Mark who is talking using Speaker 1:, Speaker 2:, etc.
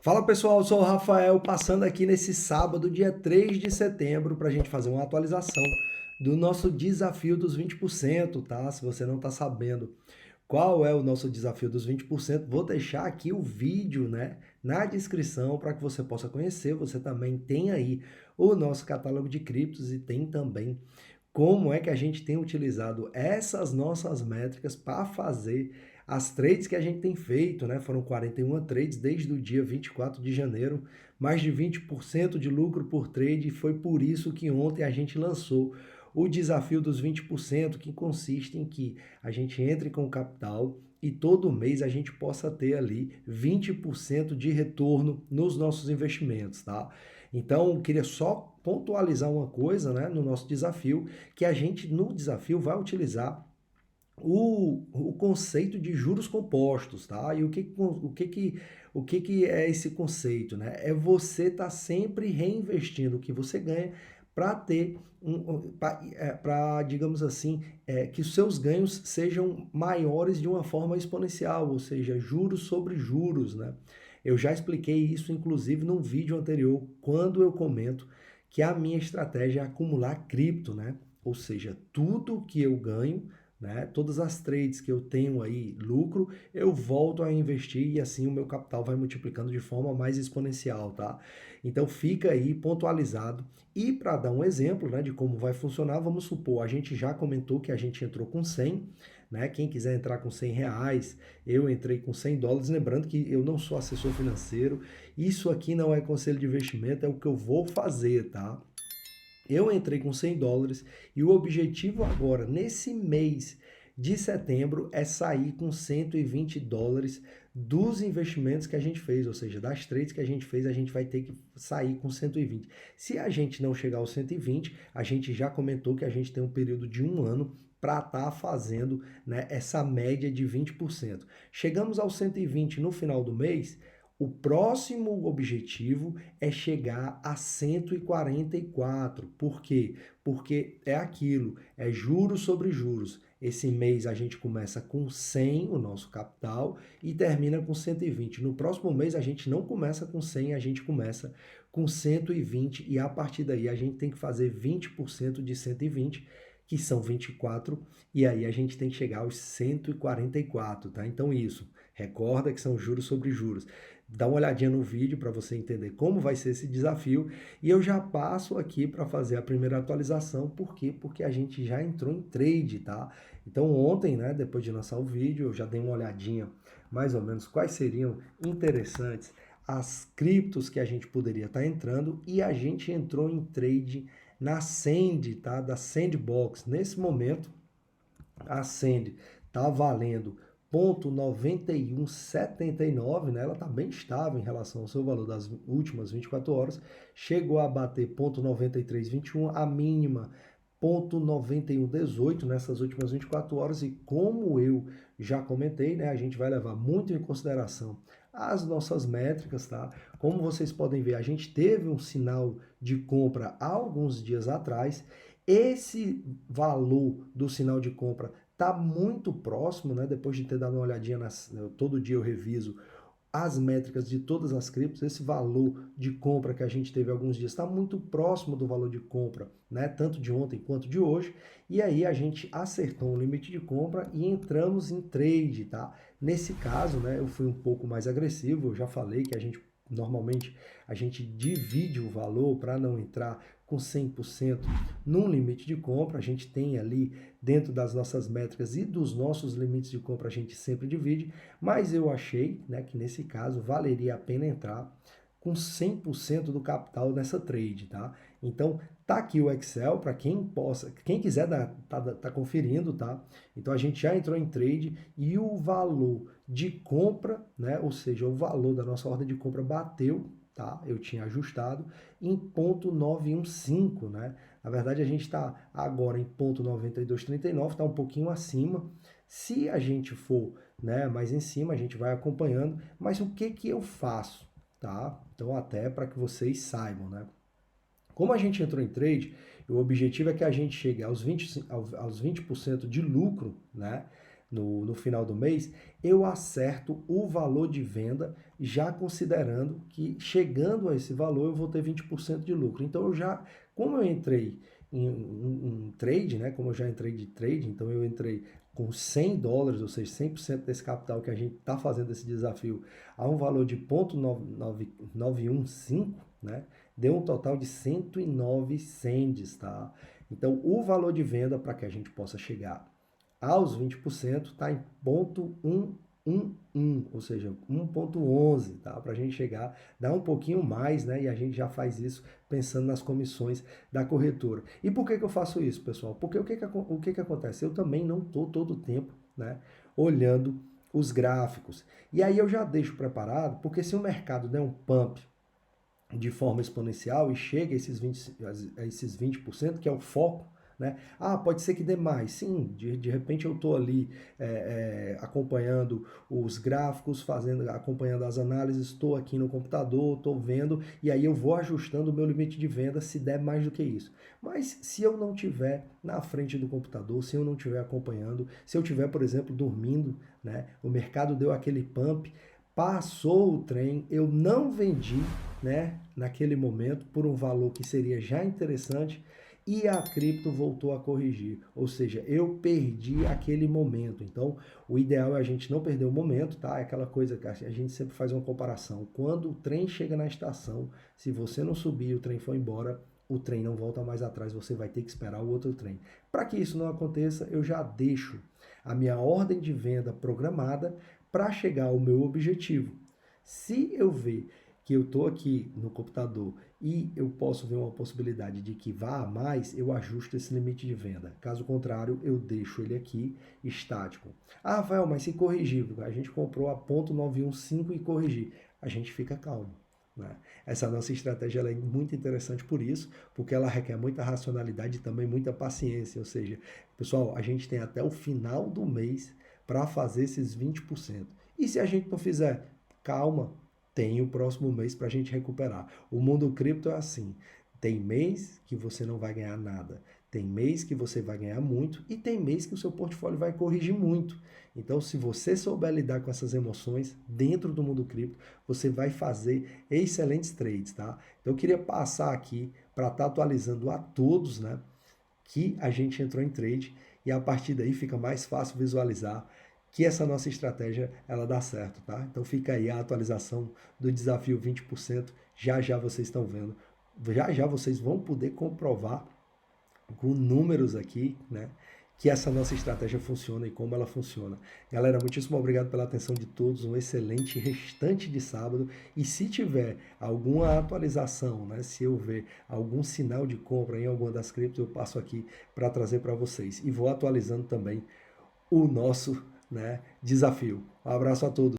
Speaker 1: Fala pessoal, eu sou o Rafael, passando aqui nesse sábado, dia 3 de setembro, para a gente fazer uma atualização do nosso desafio dos 20%, tá? Se você não está sabendo qual é o nosso desafio dos 20%, vou deixar aqui o vídeo, né, na descrição para que você possa conhecer. Você também tem aí o nosso catálogo de criptos e tem também como é que a gente tem utilizado essas nossas métricas para fazer as trades que a gente tem feito, né? Foram 41 trades desde o dia 24 de janeiro, mais de 20% de lucro por trade, e foi por isso que ontem a gente lançou o desafio dos 20%, que consiste em que a gente entre com o capital e todo mês a gente possa ter ali 20% de retorno nos nossos investimentos, tá? Então, eu queria só pontualizar uma coisa, né, no nosso desafio, que a gente no desafio vai utilizar o conceito de juros compostos, tá? E o que que é esse conceito, né? É você estar sempre reinvestindo o que você ganha para ter para, digamos assim, que os seus ganhos sejam maiores de uma forma exponencial, ou seja, juros sobre juros, né? Eu já expliquei isso, inclusive, num vídeo anterior, quando eu comento que a minha estratégia é acumular cripto, né? Ou seja, tudo que eu ganho, né? Todas as trades que eu tenho aí lucro, eu volto a investir e assim o meu capital vai multiplicando de forma mais exponencial, tá? Então fica aí pontualizado. E para dar um exemplo, né, de como vai funcionar, vamos supor, a gente já comentou que a gente entrou com 100, né? Quem quiser entrar com 100 reais, eu entrei com 100 dólares. Lembrando que eu não sou assessor financeiro, isso aqui não é conselho de investimento, é o que eu vou fazer, tá? Eu entrei com 100 dólares e o objetivo agora, nesse mês de setembro, é sair com 120 dólares dos investimentos que a gente fez, ou seja, das trades que a gente fez, a gente vai ter que sair com 120. Se a gente não chegar aos 120, a gente já comentou que a gente tem um período de um ano para estar fazendo, né, essa média de 20%. Chegamos aos 120 no final do mês, o próximo objetivo é chegar a 144. Por quê? Porque é aquilo, é juros sobre juros. Esse mês a gente começa com 100, o nosso capital, e termina com 120. No próximo mês a gente não começa com 100, a gente começa com 120, e a partir daí a gente tem que fazer 20% de 120, que são 24, e aí a gente tem que chegar aos 144, tá? Então isso, recorda que são juros sobre juros. Dá uma olhadinha no vídeo para você entender como vai ser esse desafio. E eu já passo aqui para fazer a primeira atualização. Por quê? Porque a gente já entrou em trade, tá? Então ontem, né, depois de lançar o vídeo, eu já dei uma olhadinha mais ou menos quais seriam interessantes as criptos que a gente poderia estar entrando, e a gente entrou em trade na Sand, tá? Da Sandbox. Nesse momento, a Sand está valendo 0,9179, né? Ela está bem estável em relação ao seu valor das últimas 24 horas, chegou a bater 0,9321, a mínima 0,9118 nessas últimas 24 horas, e como eu já comentei, né, a gente vai levar muito em consideração as nossas métricas, tá? Como vocês podem ver, a gente teve um sinal de compra há alguns dias atrás. Esse valor do sinal de compra está muito próximo, né? Depois de ter dado uma olhadinha todo dia eu reviso as métricas de todas as criptos. Esse valor de compra que a gente teve alguns dias está muito próximo do valor de compra, né? Tanto de ontem quanto de hoje. E aí a gente acertou um limite de compra e entramos em trade, tá? Nesse caso, né, eu fui um pouco mais agressivo. Eu já falei que normalmente a gente divide o valor para não entrar com 100% num limite de compra. A gente tem ali dentro das nossas métricas e dos nossos limites de compra, a gente sempre divide, mas eu achei, né, que nesse caso valeria a pena entrar com 100% do capital nessa trade, tá? Então, tá aqui o Excel para quem quiser tá conferindo, tá? Então a gente já entrou em trade e o valor de compra, né, ou seja, o valor da nossa ordem de compra bateu, tá? Eu tinha ajustado em 0,915, né? Na verdade, a gente está agora em 0,9239, está um pouquinho acima. Se a gente for, né, mais em cima, a gente vai acompanhando. Mas o que que eu faço, tá? Então, até para que vocês saibam, né? Como a gente entrou em trade, o objetivo é que a gente chegue aos 20% de lucro, né, no final do mês, eu acerto o valor de venda, já considerando que chegando a esse valor eu vou ter 20% de lucro. Então eu já, como eu entrei em trade, né? Como eu já entrei de trade, então eu entrei com $100, ou seja, 100% desse capital que a gente está fazendo esse desafio a um valor de 0,915, né? Deu um total de 109 cents, tá? Então, o valor de venda para que a gente possa chegar aos 20% está em 0,111, ou seja, 1,11, tá? Para a gente chegar, dá um pouquinho mais, né? E a gente já faz isso pensando nas comissões da corretora. E por que eu faço isso, pessoal? Porque o que acontece? Eu também não estou todo o tempo, né, olhando os gráficos. E aí eu já deixo preparado, porque se o mercado der um pump de forma exponencial e chega a esses 20%, que é o foco, né? Ah, pode ser que dê mais. Sim, de repente eu estou ali acompanhando os gráficos, acompanhando as análises, estou aqui no computador, estou vendo, e aí eu vou ajustando o meu limite de venda se der mais do que isso. Mas se eu não estiver na frente do computador, se eu não estiver acompanhando, se eu estiver, por exemplo, dormindo, né? O mercado deu aquele pump, passou o trem, eu não vendi, né, naquele momento por um valor que seria já interessante e a cripto voltou a corrigir, ou seja, eu perdi aquele momento. Então, o ideal é a gente não perder o momento, tá? É aquela coisa que a gente sempre faz uma comparação. Quando o trem chega na estação, se você não subir, o trem for embora, o trem não volta mais atrás, você vai ter que esperar o outro trem. Para que isso não aconteça, eu já deixo a minha ordem de venda programada para chegar ao meu objetivo. Se eu ver que eu estou aqui no computador e eu posso ver uma possibilidade de que vá a mais, eu ajusto esse limite de venda. Caso contrário, eu deixo ele aqui estático. Ah, Rafael, mas se corrigir, a gente comprou a 0,915 e corrigir, a gente fica calmo. Né? Essa nossa estratégia ela é muito interessante por isso, porque ela requer muita racionalidade e também muita paciência. Ou seja, pessoal, a gente tem até o final do mês para fazer esses 20%. E se a gente não fizer, calma, tem o próximo mês para a gente recuperar. O mundo cripto é assim, tem mês que você não vai ganhar nada, tem mês que você vai ganhar muito e tem mês que o seu portfólio vai corrigir muito. Então, se você souber lidar com essas emoções dentro do mundo cripto, você vai fazer excelentes trades, tá? Então, eu queria passar aqui para estar atualizando a todos, né, que a gente entrou em trade e a partir daí fica mais fácil visualizar que essa nossa estratégia ela dá certo, tá? Então fica aí a atualização do desafio 20%, já já vocês estão vendo, já já vocês vão poder comprovar com números aqui, né, que essa nossa estratégia funciona e como ela funciona. Galera, muitíssimo obrigado pela atenção de todos, um excelente restante de sábado e se tiver alguma atualização, né, se eu ver algum sinal de compra em alguma das criptos, eu passo aqui para trazer para vocês e vou atualizando também o nosso, né, desafio. Um abraço a todos.